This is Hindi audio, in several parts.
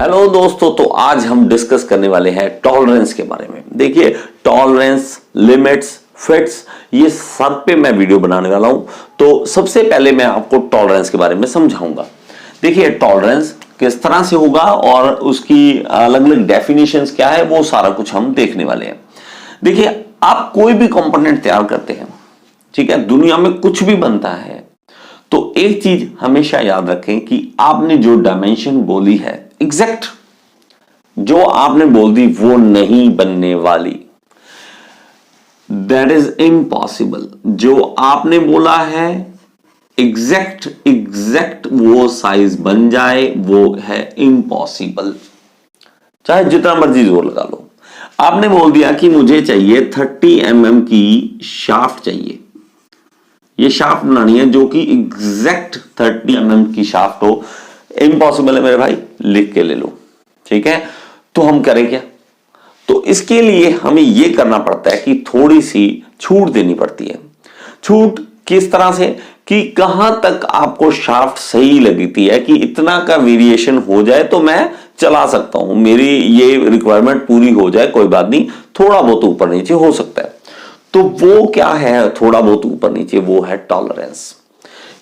हेलो दोस्तों, तो आज हम डिस्कस करने वाले हैं टॉलरेंस के बारे में। देखिए, टॉलरेंस, लिमिट्स, फिट्स, ये सब पे मैं वीडियो बनाने वाला हूं। तो सबसे पहले मैं आपको टॉलरेंस के बारे में समझाऊंगा। देखिए, टॉलरेंस किस तरह से होगा और उसकी अलग अलग डेफिनेशंस क्या है, वो सारा कुछ हम देखने वाले हैं। देखिए, आप कोई भी कंपोनेंट तैयार करते हैं, ठीक है, दुनिया में कुछ भी बनता है, तो एक चीज हमेशा याद रखें कि आपने जो डायमेंशन बोली है, एग्जैक्ट जो आपने बोल दी, वो नहीं बनने वाली। That is impossible. जो आपने बोला है एग्जैक्ट वो साइज बन जाए, वो है इम्पॉसिबल, चाहे जितना मर्जी जोर लगा लो। आपने बोल दिया कि मुझे चाहिए 30 mm की शाफ्ट चाहिए, ये शाफ्ट बनानी है जो कि एग्जैक्ट 30 mm की शाफ्ट हो। इम्पॉसिबल है मेरे भाई, लिख के ले लो, ठीक है। तो हम करें क्या? तो इसके लिए हमें यह करना पड़ता है कि थोड़ी सी छूट देनी पड़ती है। छूट किस तरह से कि कहां तक आपको शाफ्ट सही लगती है कि इतना का वेरिएशन हो जाए तो मैं चला सकता हूं, मेरी ये रिक्वायरमेंट पूरी हो जाए, कोई बात नहीं, थोड़ा बहुत ऊपर नीचे हो सकता है। तो वो क्या है थोड़ा बहुत ऊपर नीचे? वो है टॉलरेंस।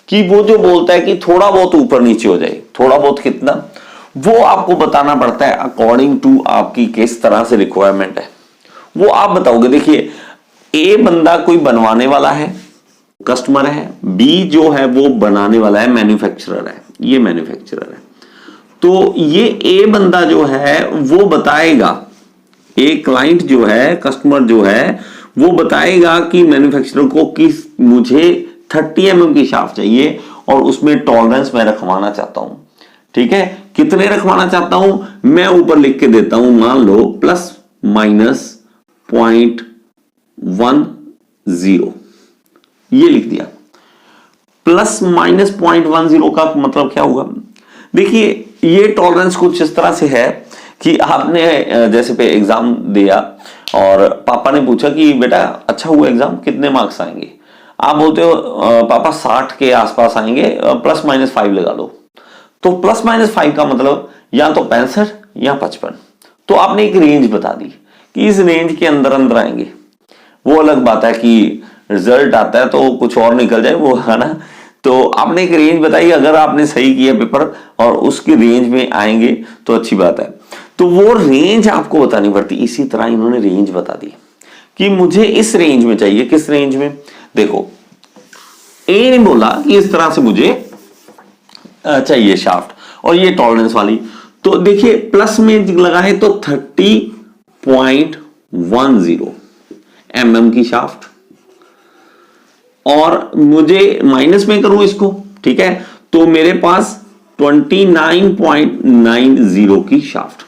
कि वो जो बोलता है कि थोड़ा बहुत ऊपर नीचे हो जाए, थोड़ा बहुत कितना, वो आपको बताना पड़ता है अकॉर्डिंग टू आपकी किस तरह से रिक्वायरमेंट है, वो आप बताओगे। देखिए, ए बंदा कोई बनवाने वाला है, कस्टमर है, बी जो है वो बनाने वाला है, मैन्युफैक्चरर है, ये मैन्युफैक्चरर है। तो ये ए बंदा जो है वो बताएगा, ए क्लाइंट जो है, कस्टमर जो है, वो बताएगा कि मैन्युफैक्चरर को कि मुझे 30 mm की शाफ्ट चाहिए और उसमें टॉलरेंस मैं रखवाना चाहता हूं, ठीक है। कितने रखवाना चाहता हूं मैं ऊपर लिख के देता हूं, मान लो प्लस माइनस 0.10, ये लिख दिया। प्लस माइनस 0.10 का मतलब क्या हुआ? देखिए, ये टॉलरेंस कुछ इस तरह से है कि आपने जैसे पे एग्जाम दिया और पापा ने पूछा कि बेटा अच्छा हुआ एग्जाम, कितने मार्क्स आएंगे? आप बोलते हो पापा 60 के आसपास आएंगे, प्लस माइनस 5 लगा लो। तो प्लस माइनस 5 का मतलब या तो 65 या 55। तो आपने एक रेंज बता दी कि इस रेंज के अंदर अंदर आएंगे। वो अलग बात है कि रिजल्ट आता है तो कुछ और निकल जाए, वो है ना। तो आपने एक रेंज बताई, अगर आपने सही किया पेपर और उसकी रेंज में आएंगे तो अच्छी बात है। तो वो रेंज आपको बतानी पड़ती। इसी तरह इन्होंने रेंज बता दी कि मुझे इस रेंज में चाहिए। किस रेंज में? देखो, ए ने बोला कि इस तरह से मुझे चाहिए शाफ्ट और ये टॉलरेंस वाली। तो देखिए, प्लस में लगाए तो 30.10 mm की शाफ्ट, और मुझे माइनस में करूं इसको, ठीक है, तो मेरे पास 29.90 की शाफ्ट।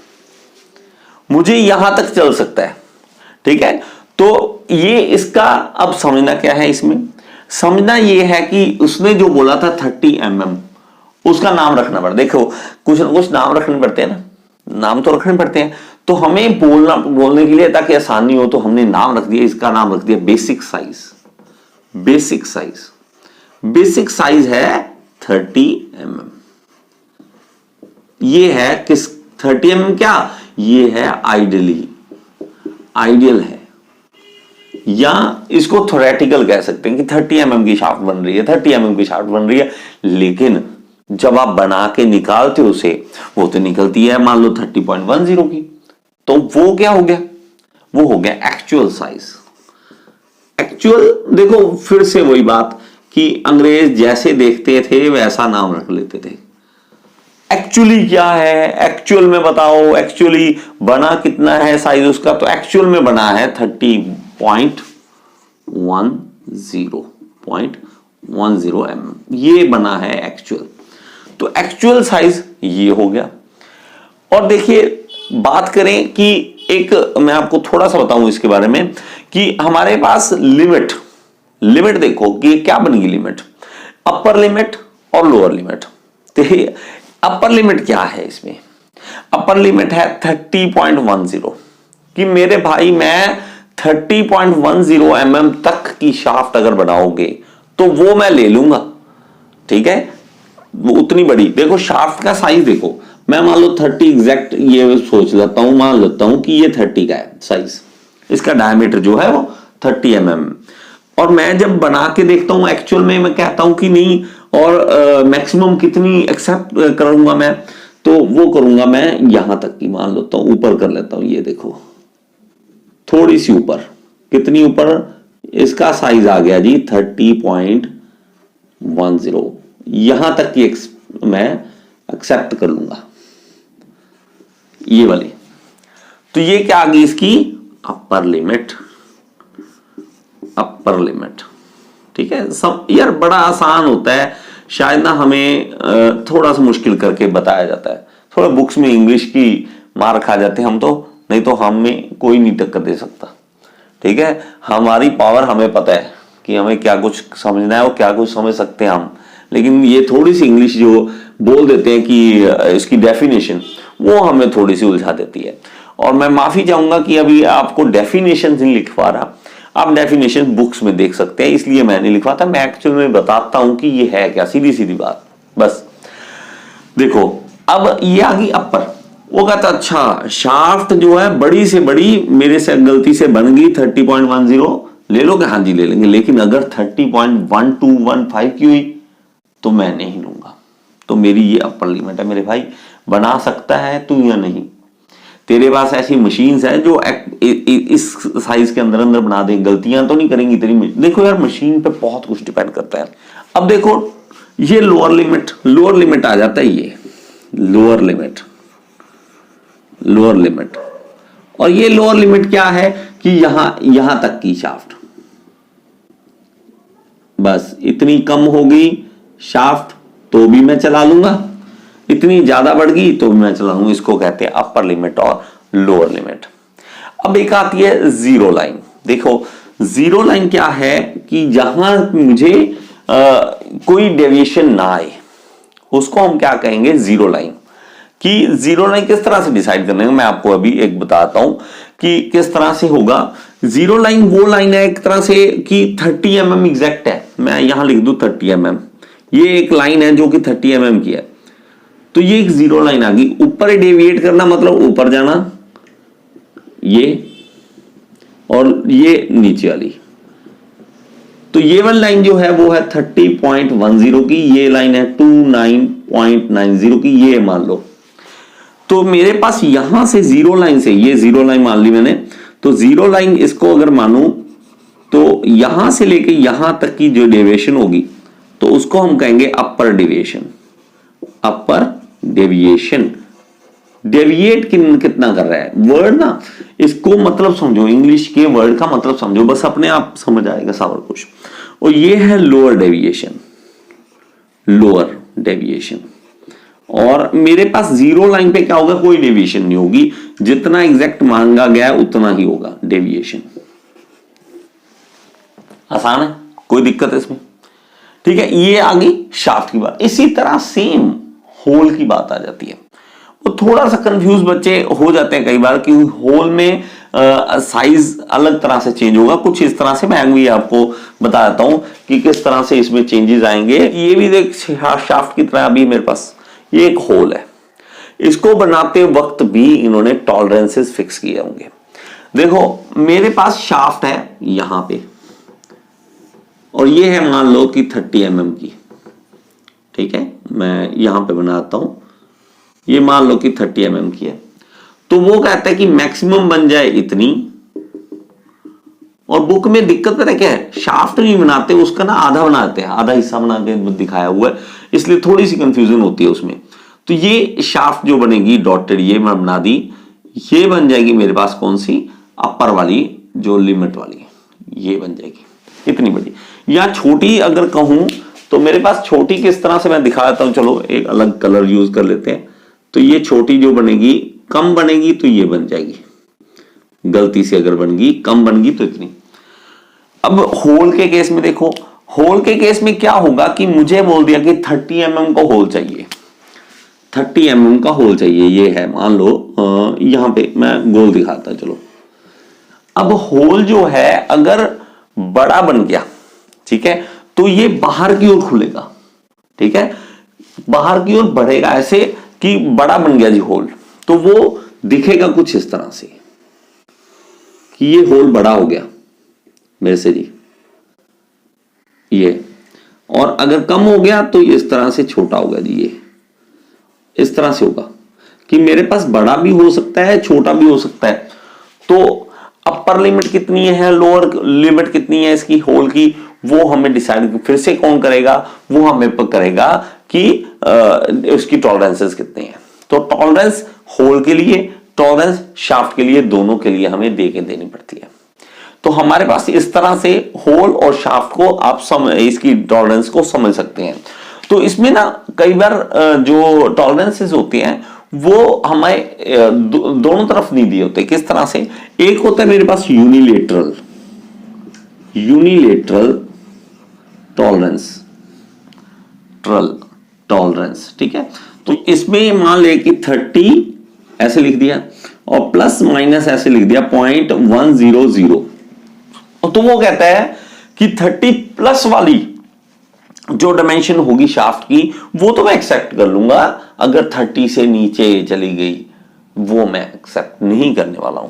मुझे यहां तक चल सकता है, ठीक है। तो ये इसका अब समझना क्या है, इसमें समझना ये है कि उसने जो बोला था 30 mm, उसका नाम रखना पड़ता। देखो, कुछ ना कुछ नाम रखने पड़ते हैं ना, नाम तो रखने पड़ते हैं। तो हमें बोलने के लिए ताकि आसानी हो तो हमने नाम रख दिया, इसका नाम रख दिया basic size. Basic size, basic size है 30 mm। ये है किस 30 mm? क्या ये है? आइडियल है, या इसको थ्योरेटिकल कह सकते हैं कि 30 mm की शाफ्ट बन रही है, 30 mm की शाफ्ट बन रही है। लेकिन जब आप बना के निकालते हो उसे, वो तो निकलती है मान लो 30.10 की। तो वो क्या हो गया? वो हो गया एक्चुअल साइज। एक्चुअल, देखो फिर से वही बात कि अंग्रेज जैसे देखते थे वैसा नाम रख लेते थे। एक्चुअली क्या है? एक्चुअल में बताओ, एक्चुअली बना कितना है साइज उसका? तो एक्चुअल में बना है 30.10 mm, ये बना है एक्चुअल। तो एक्चुअल साइज ये हो गया। और देखिए, बात करें कि एक मैं आपको थोड़ा सा बताऊं इसके बारे में कि हमारे पास लिमिट देखो कि क्या बनेगी लिमिट, अपर लिमिट और लोअर लिमिट। तो अपर लिमिट क्या है इसमें? अपर लिमिट है 30.10 कि मेरे भाई मैं 30.10 mm तक की शाफ्ट अगर बनाओगे तो वो मैं ले लूंगा, ठीक है। वो उतनी बड़ी, देखो शाफ्ट का साइज देखो, मैं मान लो 30 एग्जैक्ट ये सोच लेता हूं, मान लेता हूं कि ये 30 का है साइज, इसका डायमीटर जो है वो 30 mm, और मैं जब बना के देखता हूं एक्चुअल में मैं कहता हूं कि नहीं, और मैक्सिमम कितनी एक्सेप्ट करूंगा मैं, तो वो करूंगा मैं यहां तक की, मान लेता हूं ऊपर कर लेता हूं, ये देखो थोड़ी सी ऊपर, कितनी ऊपर, इसका साइज आ गया जी 30.10, यहां तक की मैं एक्सेप्ट कर लूंगा ये वाली। तो ये क्या आ गई इसकी अपर लिमिट, अपर लिमिट। ठीक है, सब यार बड़ा आसान होता है, शायद ना हमें थोड़ा सा मुश्किल करके बताया जाता है, थोड़ा बुक्स में इंग्लिश की मार खा जाते हैं हम तो, नहीं तो हमें कोई नहीं टक्कर दे सकता। ठीक है, हमारी पावर हमें पता है कि हमें क्या कुछ समझना है और क्या कुछ समझ सकते हैं हम, लेकिन ये थोड़ी सी इंग्लिश जो बोल देते हैं कि इसकी डेफिनेशन, वो हमें थोड़ी सी उलझा देती है। और मैं माफी चाहूंगा कि अभी आपको डेफिनेशन नहीं लिख पा रहा, आप डेफिनेशन बुक्स में देख सकते हैं, इसलिए मैं नहीं लिखवाता, मैं एक्चुअल में बताता हूं कि ये है क्या, सीधी सीधी बात बस। देखो अब ये आ गई अपर, वो कहता अच्छा शाफ्ट जो है बड़ी से बड़ी मेरे से गलती से बन गई 30.10, ले लोगे, हाँ जी ले लेंगे, लेकिन अगर 30.1215 की हुई तो मैं नहीं लूंगा, तो मेरी ये अपर लिमिट है। मेरे भाई बना सकता है तू या नहीं, तेरे पास ऐसी मशीन्स है जो इस साइज के अंदर अंदर बना दे, गलतियां तो नहीं करेंगी तेरी। देखो यार मशीन पे बहुत कुछ डिपेंड करता है। अब देखो ये लोअर लिमिट आ जाता है, ये लोअर लिमिट, और ये लोअर लिमिट क्या है कि यहां तक की शाफ्ट, बस इतनी कम होगी शाफ्ट तो भी मैं चला लूंगा, इतनी ज्यादा बढ़ गई तो भी मैं चला लूंगा। इसको कहते हैं अपर लिमिट और लोअर लिमिट। अब एक आती है जीरो लाइन। देखो जीरो लाइन क्या है कि जहां मुझे कोई डेविएशन ना आए, उसको हम क्या कहेंगे जीरो लाइन। कि जीरो लाइन किस तरह से डिसाइड करने का मैं आपको अभी एक बताता हूं कि किस तरह से होगा। जीरो लाइन वो लाइन है एक तरह से कि 30 mm एग्जैक्ट है, मैं यहां लिख दूं 30 mm, ये एक लाइन है जो कि 30 mm की है, तो ये एक जीरो लाइन आ गई। ऊपर डेविएट करना मतलब ऊपर जाना, ये और ये नीचे वाली, तो ये वाली लाइन जो है वो है 30.10 की, ये लाइन है 29.90 की, ये मान लो। तो मेरे पास यहां से जीरो लाइन से, ये जीरो लाइन मान ली मैंने, तो जीरो लाइन इसको अगर मानूं तो यहां से लेके यहां तक की जो डेविएशन होगी तो उसको हम कहेंगे upper deviation. Upper deviation, deviate कितना कर रहा है वर्ड ना, इसको मतलब समझो, इंग्लिश के वर्ड का मतलब समझो, बस अपने आप समझ आएगा सारा कुछ। और ये है लोअर डेविएशन, लोअर डेविएशन। और मेरे पास जीरो लाइन पे क्या होगा, कोई डेविएशन नहीं होगी, जितना एग्जैक्ट मांगा गया उतना ही होगा डेविएशन। आसान है, कोई दिक्कत है इसमें? ठीक है, ये आ गई शाफ्ट की बात। इसी तरह सेम होल की बात आ जाती है। वो थोड़ा सा कंफ्यूज बच्चे हो जाते हैं कई बार कि होल में साइज अलग तरह से चेंज होगा, कुछ इस तरह से। मैं भी आपको बता देता हूं कि किस तरह से इसमें चेंजेस आएंगे। ये भी देख शाफ्ट की तरह अभी मेरे पास ये एक होल है, इसको बनाते वक्त भी इन्होंने टॉलरेंसेस फिक्स किए होंगे। देखो मेरे पास शाफ्ट है यहां पे, और ये है मान लो कि 30 mm की। ठीक है, मैं यहां पे बनाता हूं, ये मान लो कि 30 mm की है। तो वो कहता है कि मैक्सिमम बन जाए इतनी, और बुक में दिक्कत पता है क्या है, शाफ्ट नहीं बनाते, उसका ना आधा बनाते हैं, आधा हिस्सा बना के दिखाया हुआ है, इसलिए थोड़ी सी कंफ्यूजन होती है उसमें। तो ये शाफ्ट जो बनेगी डॉटेड, ये मैं बना दी, ये बन जाएगी मेरे पास कौन सी, अपर वाली जो लिमिट वाली, ये बन जाएगी इतनी बड़ी। या छोटी अगर कहूं तो मेरे पास छोटी किस तरह से मैं दिखा देता हूं, चलो एक अलग कलर यूज कर लेते हैं। तो ये छोटी जो बनेगी, कम बनेगी तो ये बन जाएगी, गलती से अगर बन गई कम बन गई तो इतनी। अब होल के केस में देखो, होल के केस में क्या होगा कि मुझे बोल दिया कि 30 mm का होल चाहिए, 30 mm का होल चाहिए, ये है मान लो यहां पे मैं गोल दिखाता, चलो। अब होल जो है अगर बड़ा बन गया, ठीक है, तो ये बाहर की ओर खुलेगा, ठीक है, बाहर की ओर बढ़ेगा, ऐसे कि बड़ा बन गया जी होल, तो वो दिखेगा कुछ इस तरह से कि ये होल बड़ा हो गया मेरे से जी, ये, और अगर कम हो गया तो इस तरह से छोटा होगा जी, ये इस तरह से होगा कि मेरे पास बड़ा भी हो सकता है, छोटा भी हो सकता है। तो अपर लिमिट कितनी है, लोअर लिमिट कितनी है इसकी होल की, वो हमें डिसाइड फिर से कौन करेगा, वो हमें करेगा कि उसकी टॉलरेंसेस कितनी है। तो टॉलरेंस होल के लिए, टॉलरेंस शाफ्ट के लिए, दोनों के लिए हमें दे के देनी पड़ती है। तो हमारे पास इस तरह से होल और शाफ्ट को आप इसकी टॉलरेंस को समझ सकते हैं। तो इसमें ना कई बार जो टॉलरेंसेस होती हैं वो हमें दोनों तरफ नहीं दिए होते। किस तरह से, एक होता है मेरे पास यूनिलेटरल टॉलरेंस, ठीक है। तो इसमें मान ले कि 30 ऐसे लिख दिया और प्लस माइनस ऐसे लिख दिया 0.100, तो वो कहता है कि 30 प्लस वाली जो डायमेंशन होगी शाफ्ट की वो तो मैं एक्सेप्ट कर लूंगा, अगर 30 से नीचे चली गई वो मैं एक्सेप्ट नहीं करने वाला हूं,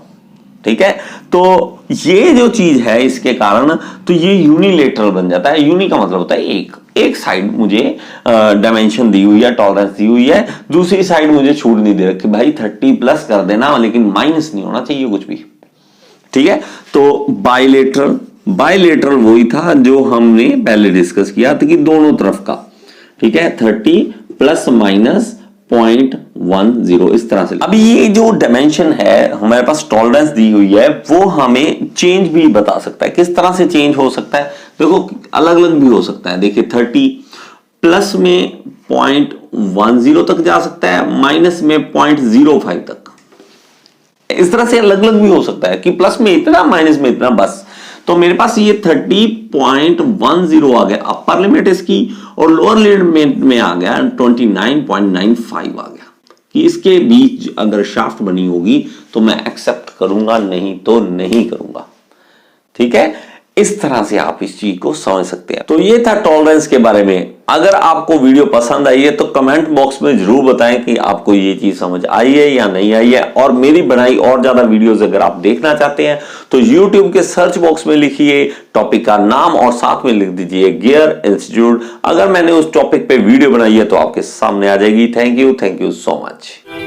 ठीक है। तो ये जो चीज है इसके कारण तो ये यूनिलेटरल बन जाता है। यूनि का मतलब होता है एक साइड मुझे डायमेंशन दी हुई है, टॉलरेंस दी हुई है, दूसरी साइड मुझे छूट नहीं दे रखी, भाई 30 प्लस कर देना लेकिन माइनस नहीं होना चाहिए कुछ भी, ठीक है। तो बाइलेटरल वही था जो हमने पहले डिस्कस किया था कि दोनों तरफ का, ठीक है, 30 प्लस माइनस 0.10 इस तरह से। अभी ये जो डायमेंशन है हमारे पास टॉलरेंस दी हुई है वो हमें चेंज भी बता सकता है। किस तरह से चेंज हो सकता है, देखो अलग अलग भी हो सकता है। देखिए 30 प्लस में 0.10 तक जा सकता है, माइनस में 0.05 तक, इस तरह से अलग अलग भी हो सकता है कि प्लस में इतना माइनस में इतना, बस। तो मेरे पास ये 30.10 आ गया अपर लिमिट इसकी, और लोअर लिमिट में आ गया 29.95 आ गया कि इसके बीच अगर शाफ्ट बनी होगी तो मैं एक्सेप्ट करूंगा, नहीं तो नहीं करूंगा, ठीक है। इस तरह से आप इस चीज को समझ सकते हैं। तो ये था टॉलरेंस के बारे में। अगर आपको वीडियो पसंद आई है तो कमेंट बॉक्स में जरूर बताएं कि आपको ये चीज समझ आई है या नहीं आई है, और मेरी बनाई और ज्यादा वीडियोस अगर आप देखना चाहते हैं तो YouTube के सर्च बॉक्स में लिखिए टॉपिक का नाम और साथ में लिख दीजिए गियर इंस्टीट्यूट। अगर मैंने उस टॉपिक पे वीडियो बनाई है तो आपके सामने आ जाएगी। Thank you so much.